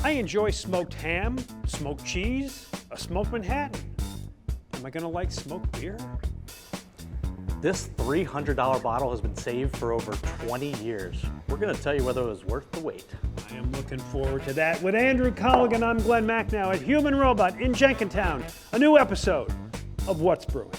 I enjoy smoked ham, smoked cheese, a smoked Manhattan. Am I gonna like smoked beer? This $300 bottle has been saved for over 20 years. We're gonna tell you whether it was worth the wait. I am looking forward to that. With Andrew Colligan, I'm Glen Macnow at Human Robot in Jenkintown. A new episode of What's Brewing.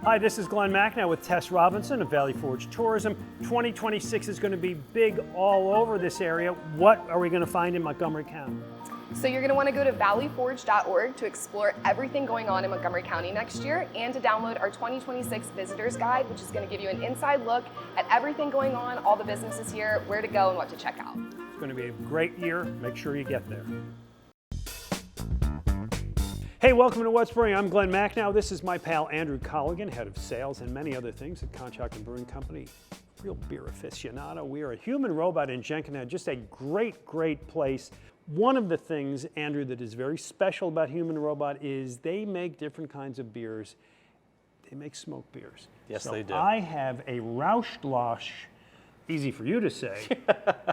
Hi, this is Glen Macnow with Tess Robinson of Valley Forge Tourism. 2026 is going to be big all over this area. What are we going to find in Montgomery County? So you're going to want to go to valleyforge.org to explore everything going on in Montgomery County next year and to download our 2026 Visitors Guide, which is going to give you an inside look at everything going on, all the businesses here, where to go and what to check out. It's going to be a great year. Make sure you get there. Hey, welcome to What's Brewing. I'm Glen Macnow. This is my pal Andrew Colligan, head of sales and many other things at Conshohocken Brewing Company. Real beer aficionado. We are a Human Robot in Jenkintown, just a great, great place. One of the things, Andrew, that is very special about Human Robot is they make different kinds of beers. They make smoked beers. Yes, so they do. I have a Rauschglosch, easy for you to say,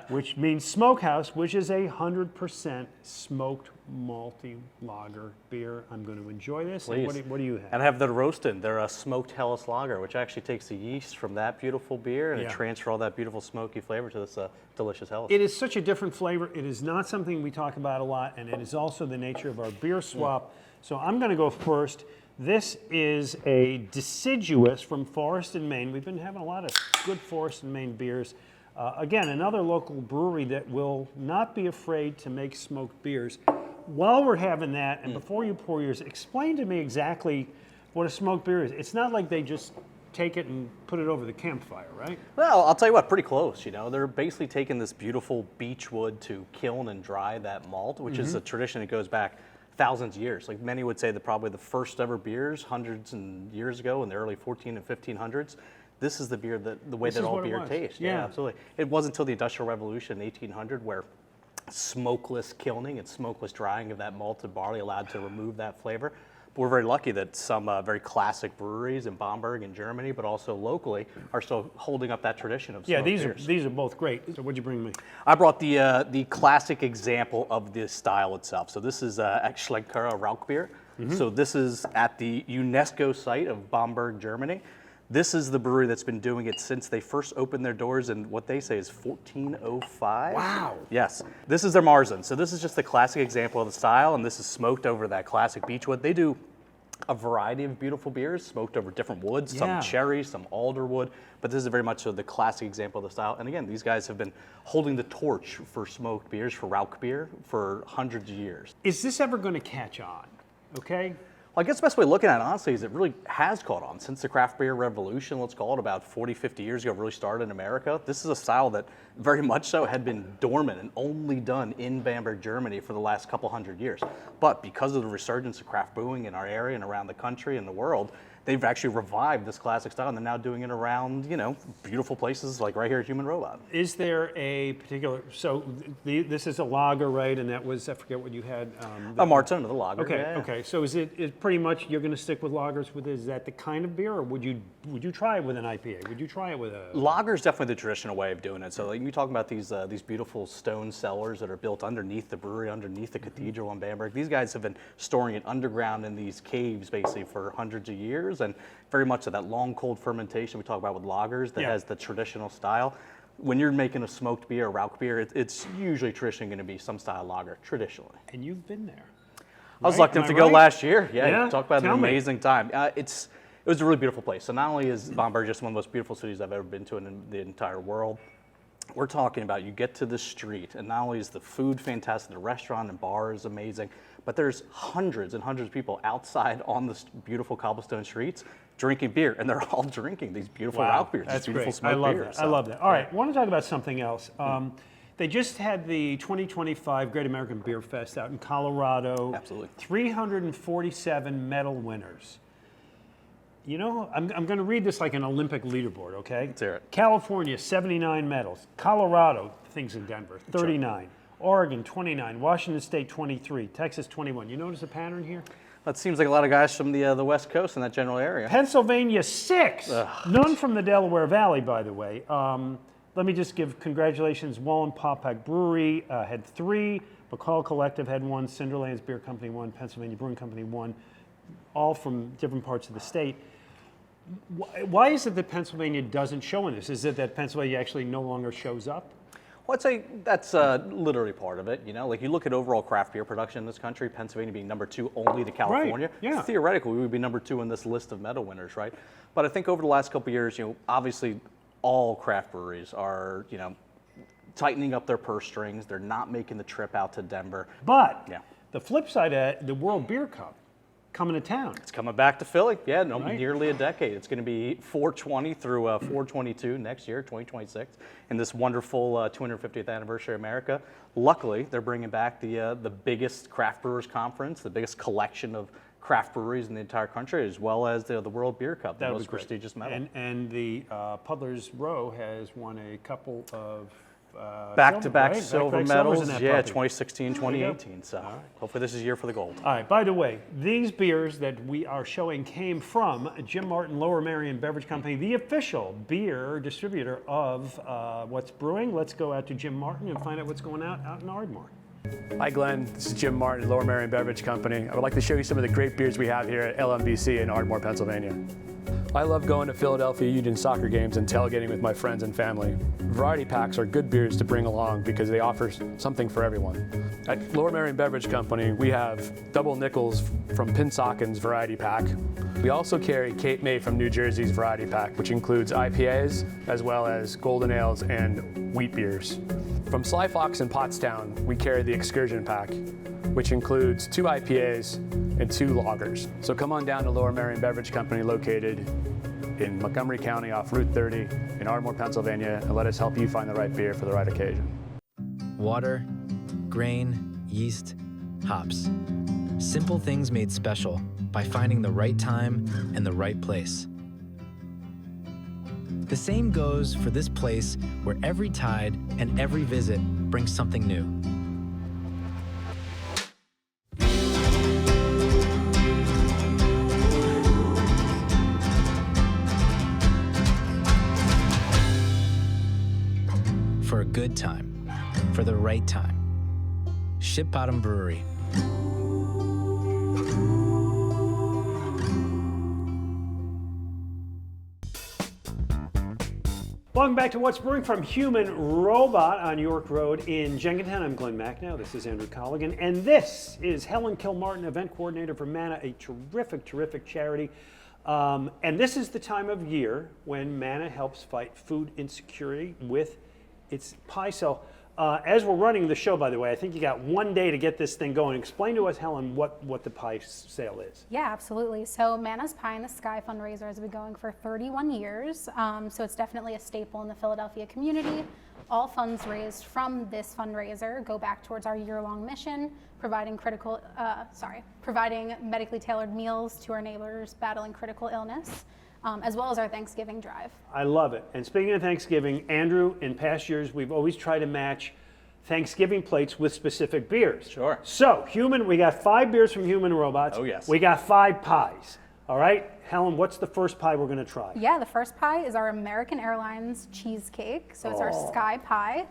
which means smokehouse, which is 100% smoked malty lager beer. I'm going to enjoy this. Please. What do you have? And I have the Roasted. They're a smoked Helles lager, which actually takes the yeast from that beautiful beer and it transfers all that beautiful smoky flavor to this delicious Helles. It is such a different flavor. It is not something we talk about a lot, and it is also the nature of our beer swap. So I'm going to go first. This is a deciduous from Forest and Maine. We've been having a lot of good Forest and Maine beers. Again, another local brewery that will not be afraid to make smoked beers. While we're having that, and before you pour yours, explain to me exactly what a smoked beer is. It's not like they just take it and put it over the campfire, right? Well, I'll tell you what, pretty close. You know, they're basically taking this beautiful beech wood to kiln and dry that malt, which is a tradition that goes back thousands of years. Like many would say that probably the first ever beers hundreds of years ago in the early 14 and 1500s. This is the beer the way that all beer tastes. Yeah, absolutely. It wasn't until the Industrial Revolution in 1800 where smokeless kilning and smokeless drying of that malted barley allowed to remove that flavor. But we're very lucky that some very classic breweries in Bamberg in Germany, but also locally, are still holding up that tradition of smoked beers. These are both great. So what'd you bring me? I brought the classic example of this style itself. So this is Schlenkera Rauch beer. So this is at the UNESCO site of Bamberg, Germany. This is the brewery that's been doing it since they first opened their doors in what they say is 1405. Wow. Yes. This is their Marzen. So this is just the classic example of the style, and this is smoked over that classic beechwood. They do a variety of beautiful beers, smoked over different woods, some cherry, some alderwood, but this is very much so the classic example of the style. And again, these guys have been holding the torch for smoked beers, for Rauch beer, for hundreds of years. Is this ever going to catch on? Okay. Well, I guess the best way of looking at it, honestly, is it really has caught on. Since the craft beer revolution, let's call it, about 40, 50 years ago, really started in America, this is a style that very much so had been dormant and only done in Bamberg, Germany for the last couple hundred years. But because of the resurgence of craft brewing in our area and around the country and the world, they've actually revived this classic style, and they're now doing it around, you know, beautiful places like right here at Human Robot. Is there a particular, this is a lager, right? And that was, I forget what you had. A Marzen with a lager. Okay, yeah. okay. So is it pretty much you're going to stick with lagers with, is that the kind of beer, or would you try it with an IPA? Would you try it with a? Lager is definitely the traditional way of doing it. So like you talk about these beautiful stone cellars that are built underneath the brewery, underneath the cathedral in Bamberg. These guys have been storing it underground in these caves basically for hundreds of years, and very much of that long cold fermentation we talk about with lagers that has the traditional style. When you're making a smoked beer, a Rauch beer, it's usually traditionally going to be some style lager, traditionally. And you've been there. I was lucky enough to go last year. Yeah, talk about an Tell me. amazing time. It was a really beautiful place. So not only is Bamberg just one of the most beautiful cities I've ever been to in the entire world, we're talking about you get to the street, and not only is the food fantastic, the restaurant and bar is amazing, but there's hundreds and hundreds of people outside on the beautiful cobblestone streets drinking beer, and they're all drinking these beautiful Wow, Rauch beers, that's these beautiful great. smoked I love beers. that. I love that. All right, I want to talk about something else. They just had the 2025 Great American Beer Fest out in Colorado. Absolutely. 347 medal winners. You know, I'm going to read this like an Olympic leaderboard, okay? Let's hear it. California, 79 medals. Colorado, things in Denver, 39. Oregon, 29. Washington State, 23. Texas, 21. You notice a pattern here? That seems like a lot of guys from the West Coast in that general area. Pennsylvania, 6. Ugh. None from the Delaware Valley, by the way. Let me just give congratulations. Wallenpaupack Brewery had 3. McCall Collective had 1. Cinderlands Beer Company 1. Pennsylvania Brewing Company 1. All from different parts of the state. Why is it that Pennsylvania doesn't show in this? Is it that Pennsylvania actually no longer shows up? Well, I'd say that's literally part of it. You know, like you look at overall craft beer production in this country, Pennsylvania being number 2 only to California. Right, yeah. Theoretically, we would be number 2 in this list of medal winners, right? But I think over the last couple of years, you know, obviously all craft breweries are, you know, tightening up their purse strings. They're not making the trip out to Denver. But Yeah. the flip side of the World Beer Cup coming to town. It's coming back to Philly. Yeah, no, Right. nearly a decade. It's going to be 420 through 422 next year, 2026, in this wonderful 250th anniversary of America. Luckily, they're bringing back the biggest craft brewers conference, the biggest collection of craft breweries in the entire country, as well as the World Beer Cup, the That'll be most great. prestigious medal. And the Puddlers Row has won a couple of Back-to-back silver, right? silver Back-to-back silvers medals, in that yeah, puppy. 2016, 2018. So hopefully this is year for the gold. All right, by the way, these beers that we are showing came from Jim Martin Lower Merion Beverage Company, the official beer distributor of What's Brewing. Let's go out to Jim Martin and find out what's going on out in Ardmore. Hi Glenn, this is Jim Martin, Lower Merion Beverage Company. I would like to show you some of the great beers we have here at LMBC in Ardmore, Pennsylvania. I love going to Philadelphia Union soccer games and tailgating with my friends and family. Variety packs are good beers to bring along because they offer something for everyone. At Lower Merion Beverage Company, we have Double Nickels from Pinsocken's Variety Pack. We also carry Cape May from New Jersey's Variety Pack, which includes IPAs as well as golden ales and wheat beers. From Sly Fox in Pottstown, we carry the Excursion Pack, which includes 2 IPAs and 2 lagers. So come on down to Lower Merion Beverage Company, located in Montgomery County off Route 30 in Ardmore, Pennsylvania, and let us help you find the right beer for the right occasion. Water, grain, yeast, hops. Simple things made special by finding the right time and the right place. The same goes for this place where every tide and every visit brings something new. For a good time, for the right time. Ship Bottom Brewery. Welcome back to What's Brewing from Human Robot on York Road in Jenkintown. I'm Glen Macnow. This is Andrew Colligan. And this is Helen Kilmartin, event coordinator for MANA, a terrific, terrific charity. And this is the time of year when MANA helps fight food insecurity with its pie sale. As we're running the show, by the way, I think you got 1 day to get this thing going. Explain to us, Helen, what the pie sale is. Yeah, absolutely. So Mana's Pie in the Sky fundraiser has been going for 31 years. So it's definitely a staple in the Philadelphia community. All funds raised from this fundraiser go back towards our year-long mission, providing medically tailored meals to our neighbors battling critical illness, as well as our Thanksgiving drive. I love it. And speaking of Thanksgiving, Andrew, in past years, we've always tried to match Thanksgiving plates with specific beers. Sure. So, we got 5 beers from Human Robots. Oh, yes. We got 5 pies. All right, Helen, what's the first pie we're going to try? Yeah, the first pie is our American Airlines cheesecake. So it's our Sky Pie.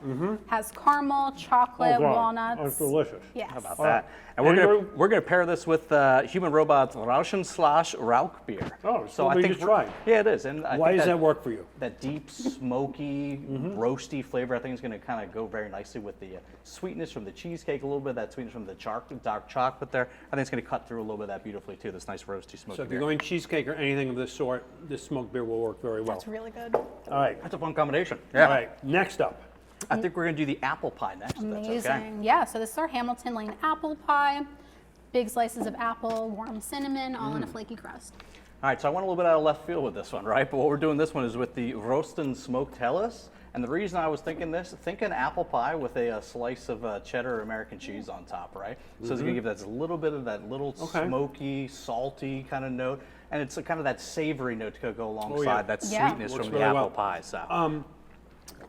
Has caramel, chocolate, walnuts. That's delicious. Yes. How about that? And we're gonna pair this with Human Robots Rauch beer. Oh, so I think try. Yeah, it is. And Why does that work for you? That deep, smoky, roasty flavor, I think is going to kind of go very nicely with the sweetness from the cheesecake, a little bit of that sweetness from the dark chocolate there. I think it's going to cut through a little bit of that beautifully too. This nice roasty, smoky So if beer. you're going cheesecake or anything of this sort, this smoked beer will work very well. That's really good. All right. That's a fun combination. All right. Next up. I think we're going to do the apple pie next. if Amazing. That's okay. Yeah, so this is our Hamilton Lane apple pie. Big slices of apple, warm cinnamon, all in a flaky crust. All right, so I went a little bit out of left field with this one, right? But what we're doing this one is with the roasted smoked Hellas. And the reason I was thinking this, thinking apple pie with a slice of cheddar American cheese on top, right? So it's gonna give that a little bit of that little smoky, salty kind of note. And it's kind of that savory note to go alongside that sweetness Works from the really apple well. pie. So.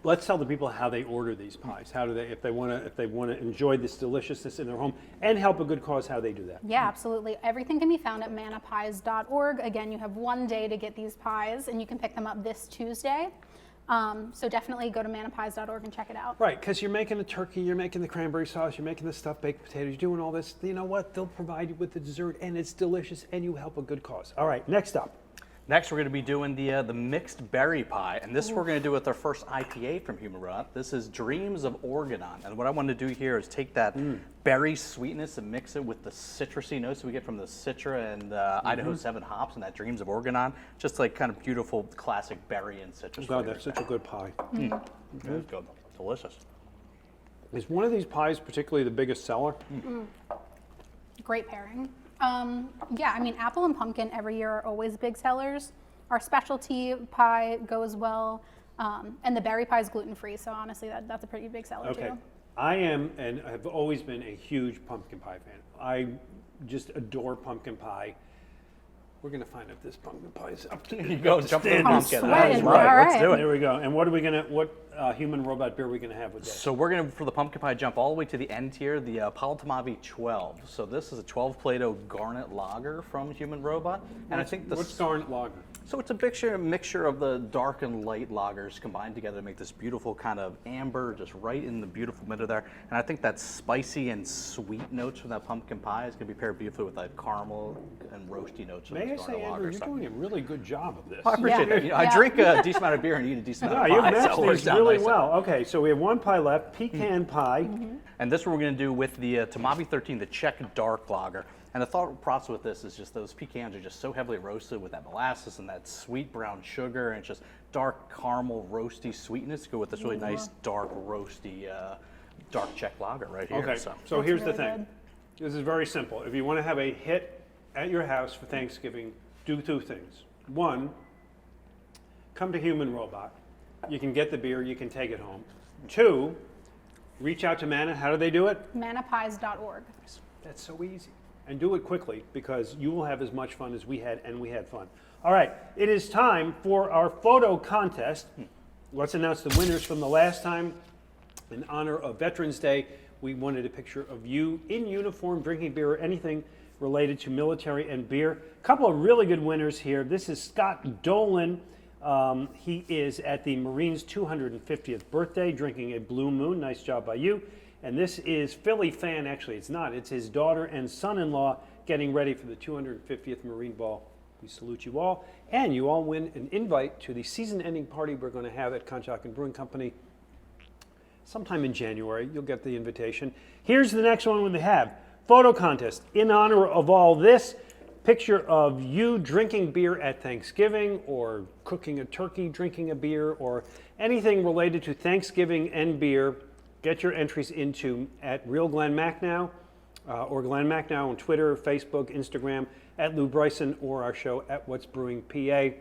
Let's tell the people how they order these pies. How do they, if they want to enjoy this deliciousness in their home and help a good cause, how they do that? Yeah, absolutely. Everything can be found at manapies.org. Again, you have one day to get these pies, and you can pick them up this Tuesday. So definitely go to manapies.org and check it out. Right, because you're making the turkey, you're making the cranberry sauce, you're making the stuffed baked potatoes, you're doing all this. You know what? They'll provide you with the dessert, and it's delicious, and you help a good cause. All right, next up. Next, we're going to be doing the mixed berry pie, and this we're going to do with our first IPA from Human Robot. This is Dreams of Oregon, and what I want to do here is take that berry sweetness and mix it with the citrusy notes we get from the Citra and Idaho 7 hops and that Dreams of Oregon. Just like kind of beautiful, classic berry and citrus. God, that's such a good pie. It's good, delicious. Is one of these pies particularly the biggest seller? Great pairing. Yeah, I mean, apple and pumpkin every year are always big sellers. Our specialty pie goes well, and the berry pie is gluten-free, so honestly, that's a pretty big seller too. I am, and have always been a huge pumpkin pie fan. I just adore pumpkin pie. We're going to find if this pumpkin pie is up to You go, jump in the pumpkin. sweating. All right, All let's right. do it. There we go. And what Human Robot beer are we going to have with this? So we're going to, for the pumpkin pie, jump all the way to the end here, the Paltamavi 12. So this is a 12 Plato Garnet Lager from Human Robot. And I think this... What's Garnet Lager? So it's a mixture of the dark and light lagers combined together to make this beautiful kind of amber, just right in the beautiful middle there. And I think that spicy and sweet notes from that pumpkin pie is going to be paired beautifully with that caramel and roasty notes from May I this say, Garnet Andrew, Lager. you're doing a really good job of this. I appreciate it. You know, I Yeah. drink a decent amount of beer and eat a decent No, amount you of pie. matched so it works these out really nicely. well. Okay, so we have one pie left, pecan pie. And this one we're going to do with the Tamavi 13, the Czech dark lager. And the thought process with this is just those pecans are just so heavily roasted with that molasses and that sweet brown sugar, and it's just dark caramel roasty sweetness to go with this really nice dark roasty dark Czech lager right here. Okay, So. so here's the really thing. This is very simple. If you want to have a hit at your house for Thanksgiving, do two things. One, come to Human Robot. You can get the beer, you can take it home. Two, reach out to Mana. How do they do it? Manapies.org. That's so easy. And do it quickly, because you will have as much fun as we had, and we had fun. All right, it is time for our photo contest. Let's announce the winners from the last time. In honor of Veterans Day, we wanted a picture of you in uniform, drinking beer, or anything related to military and beer. A couple of really good winners here. This is Scott Dolan. He is at the Marines' 250th birthday, drinking a Blue Moon. Nice job by you. And this is Philly fan, actually it's not, it's his daughter and son-in-law getting ready for the 250th Marine Ball. We salute you all, and you all win an invite to the season-ending party we're going to have at Conshohocken Brewing Company sometime in January. You'll get the invitation. Here's the next one we have, photo contest. In honor of all this, picture of you drinking beer at Thanksgiving, or cooking a turkey, drinking a beer, or anything related to Thanksgiving and beer. Get your entries into at Real Glen Macnow or Glen Macnow on Twitter, Facebook, Instagram, at Lew Bryson, or our show at What's Brewing PA.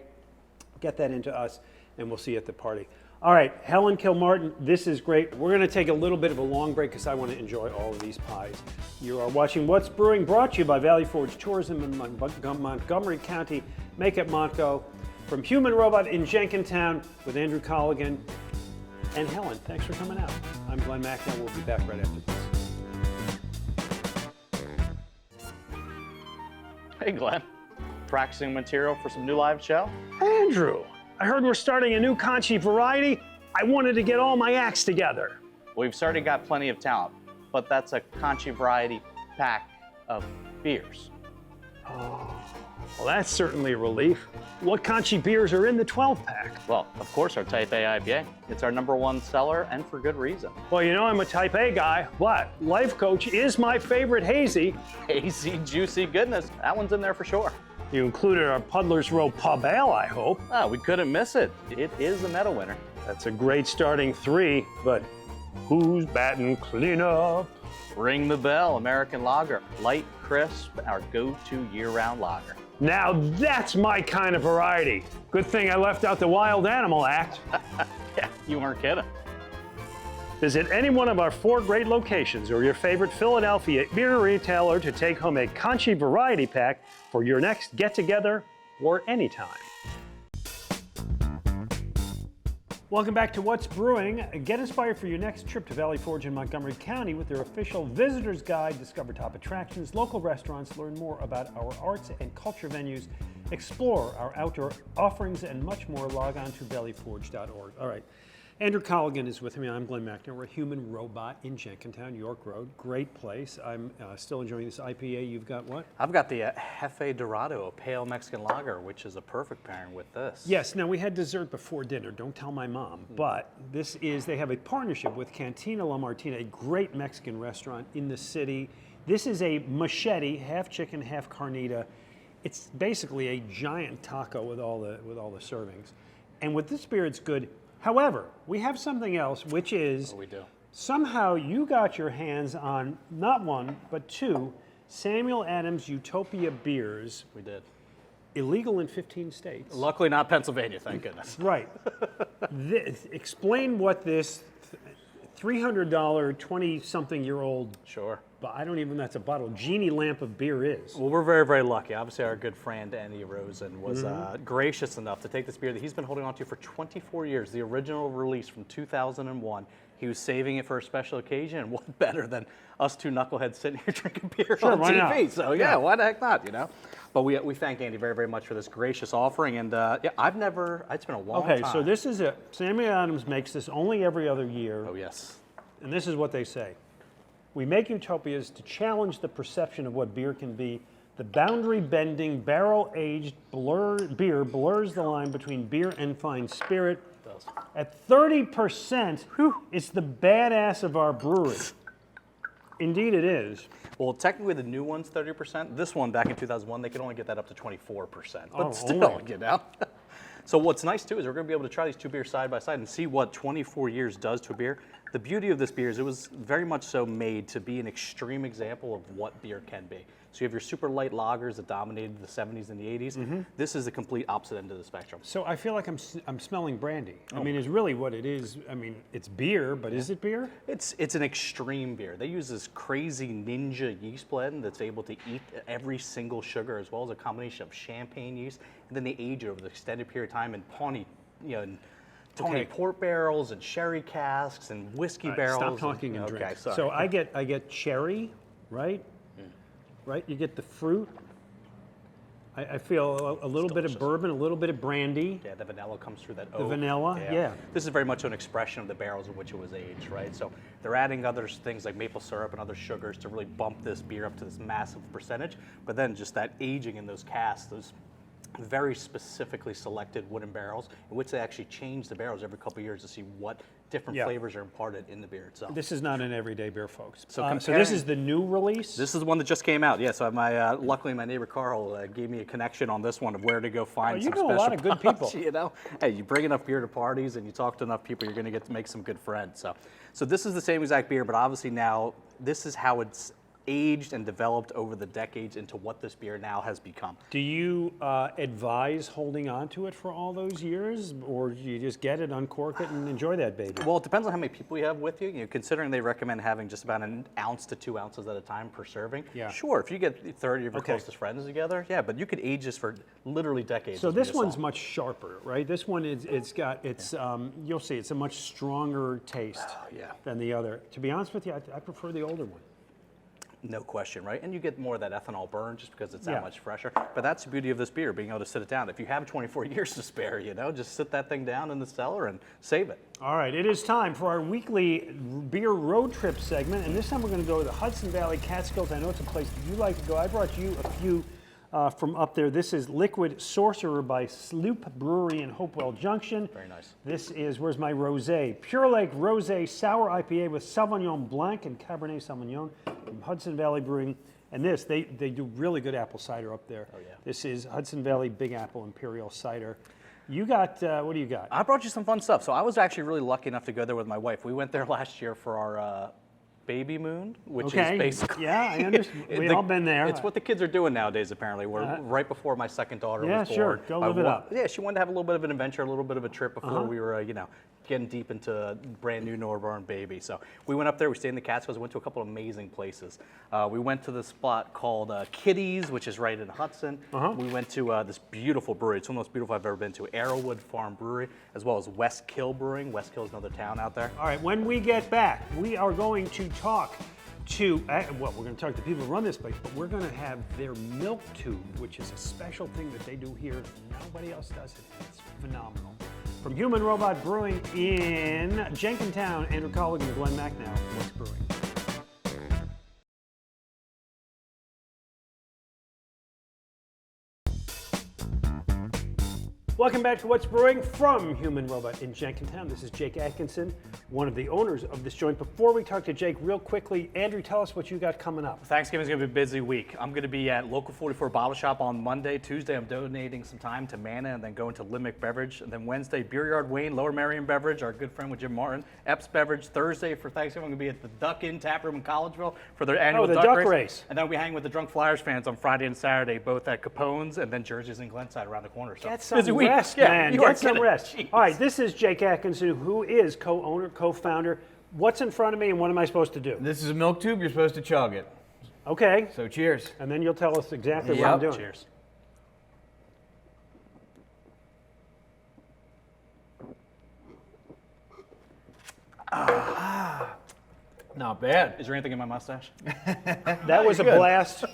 Get that into us, and we'll see you at the party. All right, Helen Kilmartin, this is great. We're going to take a little bit of a long break because I want to enjoy all of these pies. You are watching What's Brewing, brought to you by Valley Forge Tourism in Montgomery County. Make it Montco. From Human Robot in Jenkintown with Andrew Colligan and Helen. Thanks for coming out. I'm Glen Macnow. We'll be back right after this. Hey, Glenn. Practicing material for some new live show? Andrew, I heard we're starting a new Conchi variety. I wanted to get all my acts together. We've certainly got plenty of talent, but that's a Conchi variety pack of beers. Well, that's certainly a relief. What Conchi beers are in the 12-pack? Well, of course, our Type A IPA. It's our #1 seller, and for good reason. Well, you know I'm a Type A guy, but Life Coach is my favorite hazy. Hazy, juicy goodness. That one's in there for sure. You included our Puddler's Row Pub Ale, I hope. Oh, we couldn't miss it. It is a medal winner. That's a great starting 3, but who's batting cleanup? Ring the bell, American Lager. Light, crisp, our go-to year-round lager. Now that's my kind of variety. Good thing I left out the Wild Animal Act. Yeah, you weren't kidding. Visit any one of our 4 great locations or your favorite Philadelphia beer retailer to take home a Conchi variety pack for your next get-together or anytime. Welcome back to What's Brewing. Get inspired for your next trip to Valley Forge in Montgomery County with their official visitor's guide. Discover top attractions, local restaurants, learn more about our arts and culture venues, explore our outdoor offerings, and much more. Log on to valleyforge.org. All right. Andrew Colligan is with me. I'm Glen Macnow. We're a human robot in Jenkintown, York Road. Great place. I'm still enjoying this IPA. You've got what? I've got the Jefe Dorado, a pale Mexican lager, which is a perfect pairing with this. Yes. Now, we had dessert before dinner. Don't tell my mom. But this is, they have a partnership with Cantina La Martina, a great Mexican restaurant in the city. This is a machete, half chicken, half carnita. It's basically a giant taco with all the servings. And with this beer, it's good. However, we have something else, which is Oh, we do. somehow you got your hands on not 1, but 2 Samuel Adams Utopia beers, We did. illegal in 15 states. Luckily not Pennsylvania, thank goodness. Right. Explain what this $300, 20-something-year-old, Sure. I don't even, that's a bottle, genie lamp of beer is. Well, we're very, very lucky. Obviously, our good friend Andy Rosen was gracious enough to take this beer that he's been holding on to for 24 years, the original release from 2001. He was saving it for a special occasion, and what better than us 2 knuckleheads sitting here drinking beer on why TV? not? So yeah, why the heck not, you know? But we thank Andy very, very much for this gracious offering, and yeah, it's been a long time. Okay, so this is it. Samuel Adams makes this only every other year. Oh, yes. And this is what they say. We make utopias to challenge the perception of what beer can be. The boundary-bending, barrel-aged beer blurs the line between beer and fine spirit. It does. At 30%, it's the badass of our brewery. Indeed it is. Well, technically the new one's 30%. This one, back in 2001, they could only get that up to 24%. But Oh, still, only. you know? So what's nice, too, is we're going to be able to try these 2 beers side by side and see what 24 years does to a beer. The beauty of this beer is it was very much so made to be an extreme example of what beer can be. So you have your super light lagers that dominated the 70s and the 80s. This is the complete opposite end of the spectrum. So I feel like I'm smelling brandy. I mean, it's really what it is. I mean, it's beer, but is it beer? It's an extreme beer. They use this crazy ninja yeast blend that's able to eat every single sugar, as well as a combination of champagne yeast, and then they age it over the extended period of time in Tawny port barrels and sherry casks and whiskey barrels. Stop talking and drink. Okay, sorry. So I get cherry, right? Right? You get the fruit. I feel a little bit of delicious. bourbon, a little bit of brandy. Yeah, the vanilla comes through that The oak. vanilla, yeah. This is very much an expression of the barrels in which it was aged, right? So they're adding other things like maple syrup and other sugars to really bump this beer up to this massive percentage. But then just that aging in those casks, those very specifically selected wooden barrels in which they actually change the barrels every couple of years to see what different flavors are imparted in the beer itself. This is not an everyday beer, folks. So So comparing- this is the new release? This is the one that just came out. Yeah, so luckily my neighbor Carl gave me a connection on this one of where to go find you some know a special lot of good products, people. You know, hey, you bring enough beer to parties and you talk to enough people, you're going to get to make some good friends. So this is the same exact beer, but obviously now this is how it's aged and developed over the decades into what this beer now has become. Do you advise holding on to it for all those years, or do you just get it, uncork it, and enjoy that baby? Well, it depends on how many people you have with you. You know, considering they recommend having just about an ounce to 2 ounces at a time per serving. Yeah. Sure, if you get 30 of your Okay. closest friends together, yeah, but you could age this for literally decades. So as we this just one's saw. much sharper, right? This one you'll see, it's a much stronger taste yeah. than the other. To be honest with you, I prefer the older one. No question, right? And you get more of that ethanol burn just because it's Yeah. that much fresher. But that's the beauty of this beer, being able to sit it down. If you have 24 years to spare, you know, just sit that thing down in the cellar and save it. All right, it is time for our weekly beer road trip segment, and this time we're going to go to the Hudson Valley Catskills. I know it's a place that you like to go. I brought you a few from up there. This is Liquid Sorcerer by Sloop Brewery in Hopewell Junction. Very nice. This is, where's my rosé? Pure Lake Rosé Sour IPA with Sauvignon Blanc and Cabernet Sauvignon from Hudson Valley Brewing. And this, they do really good apple cider up there. Oh, yeah. This is Hudson Valley Big Apple Imperial Cider. You got, what do you got? I brought you some fun stuff. So I was actually really lucky enough to go there with my wife. We went there last year for our Baby Moon, which Okay. is basically... Yeah, I understand. We've all been there. It's what the kids are doing nowadays, apparently. We're right before my second daughter Yeah, was born. sure. Go live it up. Yeah, she wanted to have a little bit of an adventure, a little bit of a trip before we were, getting deep into brand new newborn baby. So we went up there, we stayed in the Catskills, went to a couple of amazing places. We went to the spot called Kitty's, which is right in Hudson. We went to this beautiful brewery. It's one of the most beautiful I've ever been to, Arrowwood Farm Brewery, as well as West Kill Brewing. West Kill is another town out there. All right, when we get back, we are going to talk to, we're going to talk to people who run this place, but we're going to have their milk tube, which is a special thing that they do here. Nobody else does it. It's phenomenal. From Human Robot Brewing in Jenkintown, Andrew Colligan and Glen Macnow, What's Brewing? Welcome back to What's Brewing from Human Robot in Jenkintown. This is Jake Atkinson, one of the owners of this joint. Before we talk to Jake, real quickly, Andrew, tell us what you got coming up. Thanksgiving's going to be a busy week. I'm going to be at Local 44 Bottle Shop on Monday. Tuesday, I'm donating some time to Mana and then going to Limerick Beverage. And then Wednesday, Beer Yard Wayne, Lower Merion Beverage, our good friend with Jim Martin, Epps Beverage. Thursday for Thanksgiving, I'm going to be at the Duck Inn Tap Room in Collegeville for their annual the Duck Race. And then we hang with the Drunk Flyers fans on Friday and Saturday, both at Capone's and then Jersey's and Glenside around the corner. So Get some busy week. rest, Yeah, man. you are Get some kidding. rest. Jeez. All right, this is Jake Atkinson, who is co-owner, co-founder. What's in front of me and what am I supposed to do? This is a milk tube. You're supposed to chug it. Okay, So cheers. and then you'll tell us exactly what I'm doing. Cheers. Not bad. Is there anything in my mustache? That was a blast.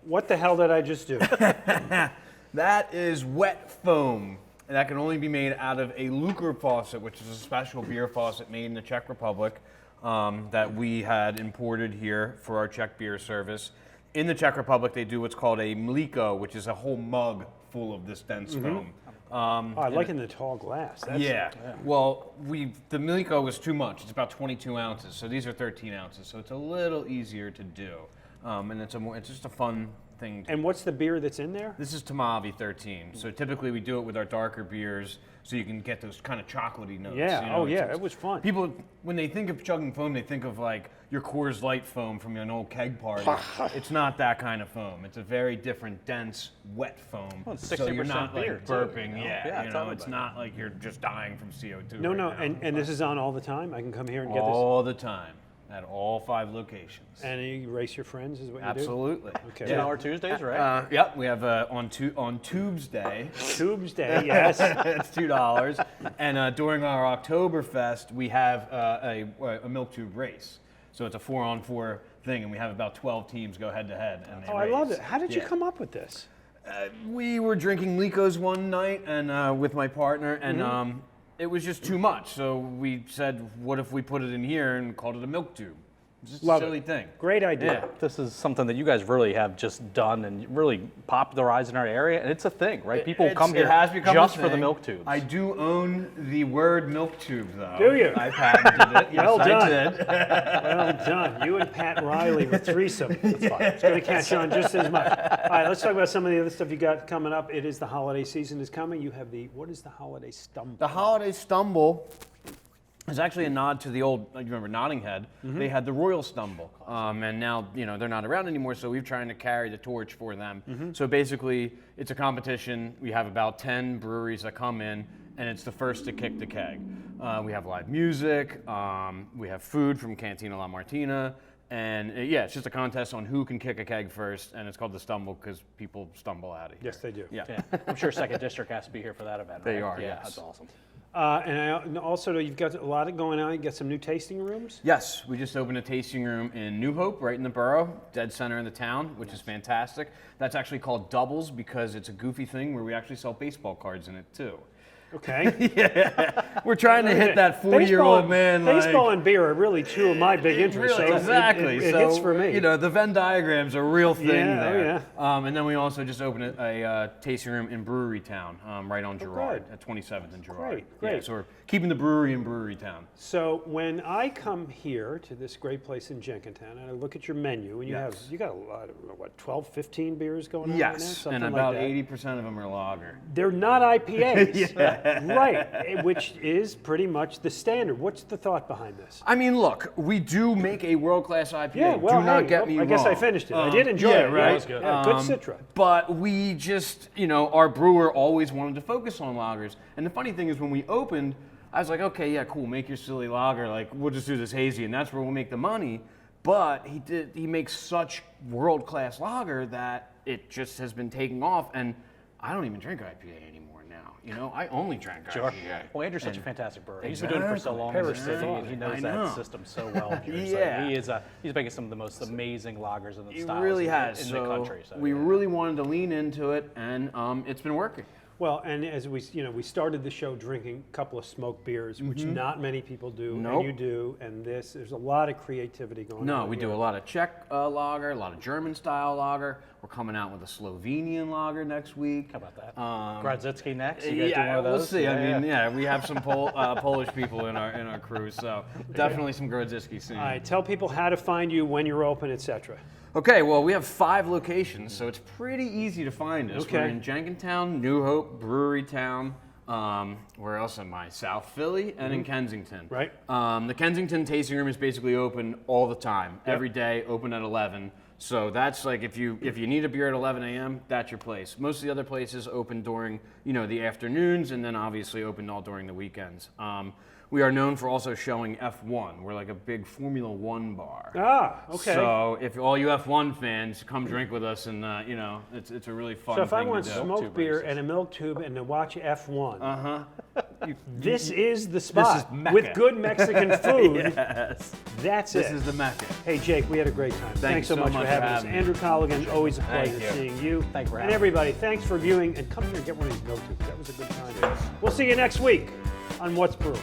What the hell did I just do? That is wet foam. And that can only be made out of a Lucre faucet, which is a special beer faucet made in the Czech Republic that we had imported here for our Czech beer service. In the Czech Republic, they do what's called a mliko, which is a whole mug full of this dense foam. Oh, I like it in the tall glass. That's Yeah. Well, the Mliko was too much. It's about 22 ounces, so these are 13 ounces, so it's a little easier to do, and it's just a fun thing. And what's the beer that's in there? This is Tamavi 13. So typically we do it with our darker beers, so you can get those kind of chocolatey notes. Yeah. You know, Oh, yeah. it's- It was fun. People, when they think of chugging foam, they think of like your Coors Light foam from an old keg party. It's not that kind of foam. It's a very different, dense, wet foam. Well, it's so you're 60% not like beer, too, burping. you know? Yeah. Yeah, you tell know, me it's about not like you're just dying from CO2. No, right no. now. And this is on all the time. I can come here and get this. all the time at all 5 locations. And you race your friends, is what you Absolutely. Okay. $2 Tuesdays, right? Yep, we have on Tubes Day. do? Tubes Day, yes. It's $2. And during our Oktoberfest, we have a milk tube race. So it's a 4-on-4 thing, and we have about 12 teams go head to head. And they Oh, I love race. it. How did you Yeah. come up with this? We were drinking Likos one night and with my partner, and it was just too much. So we said, what if we put it in here and called it a milk tube? It's just Love a silly it. thing. Great idea. Yeah. This is something that you guys really have just done and really popularized in our area, and it's a thing, right? People come here It has become just a for the thing. milk tubes. I do own the word milk tube, though. Do you? I patented it. Yes, Well I done. did. Well done. You and Pat Riley with threesome. That's fine. It's going to catch on just as much. All right, let's talk about some of the other stuff you got coming up. It is the holiday season is coming. You have what is the holiday stumble? The Holiday Stumble is actually a nod to the old, you remember Notting Head? They had the Royal Stumble. And now, they're not around anymore, so we're trying to carry the torch for them. So basically, it's a competition. We have about 10 breweries that come in, and it's the first to kick the keg. We have live music. We have food from Cantina La Martina. And it's just a contest on who can kick a keg first, and it's called the Stumble because people stumble out of here. Yes, they do. Yeah. Yeah. I'm sure Second District has to be here for that event. They right? are, Yeah, yes. that's awesome. And also, you've got a lot of going on. You got some new tasting rooms. Yes, we just opened a tasting room in New Hope, right in the borough, dead center in the town, which is fantastic. That's actually called Doubles because it's a goofy thing where we actually sell baseball cards in it too. Okay. We're trying to hit that 40-year-old man. Baseball and beer are really two of my big interests. Really, so exactly. It so, hits for me. the Venn diagram's a real thing Yeah, oh, there. And then we also just opened a tasting room in Brewery Town, right on Girard, good. at 27th and Girard. Great. Yeah, so we're keeping the brewery in Brewery Town. So when I come here to this great place in Jenkintown and I look at your menu and you got a lot of 12, 15 beers going on right now, Yes, something and like about that. 80% of them are lager. They're not IPAs. Right, which is pretty much the standard. What's the thought behind this? I mean, look, we do make a world-class IPA. Yeah, well, do not hey, get me I wrong. guess I finished it. I did enjoy yeah, it. right. It was good. Yeah, good Citra. But we just, our brewer always wanted to focus on lagers. And the funny thing is, when we opened, I was like, okay, yeah, cool, make your silly lager. Like, we'll just do this hazy, and that's where we'll make the money. But he makes such world-class lager that it just has been taking off. And I don't even drink IPA anymore now. I only drank IPA. Well, Andrew's such a fantastic brewer. He's been doing it for so long in the city, and he knows that system so well. Yeah. He's making some of the most amazing lagers and He styles really has. in the country. So, we really wanted to lean into it, and it's been working. Well, and as we started the show drinking a couple of smoked beers, which not many people do, Nope. and you do, and there's a lot of creativity going on. No, we here. do a lot of Czech lager, a lot of German style lager. We're coming out with a Slovenian lager next week. how about that? Grodzicki next. You guys do one of we'll those? see. Yeah, I mean, we have some Polish people in our crew, so definitely some Grodzicki soon. All right, tell people how to find you, when you're open, etc. Okay, well, we have 5 locations, so it's pretty easy to find us. Okay. We're in Jenkintown, New Hope, Brewery Town. Where else am I? South Philly and in Kensington. Right. The Kensington tasting room is basically open all the time, every day, open at 11. So that's like if you need a beer at 11 a.m., that's your place. Most of the other places open during the afternoons, and then obviously open all during the weekends. We are known for also showing F1. We're like a big Formula One bar. Ah, okay. So if all you F1 fans come drink with us, and it's a really fun. So if I thing want to do. smoked beer and a milk tube and to watch F1, this is the spot Mecca. with good Mexican food. Yes. That's This it. is the Mecca. Hey Jake, we had a great time. Thanks you so so much for much having for us. having me. Andrew Colligan, always a pleasure Thank you. seeing you. Thanks for and having me. everybody, thanks for viewing, and come here and get one of these milk tubes. That was a good time. We'll see you next week on What's Brewing.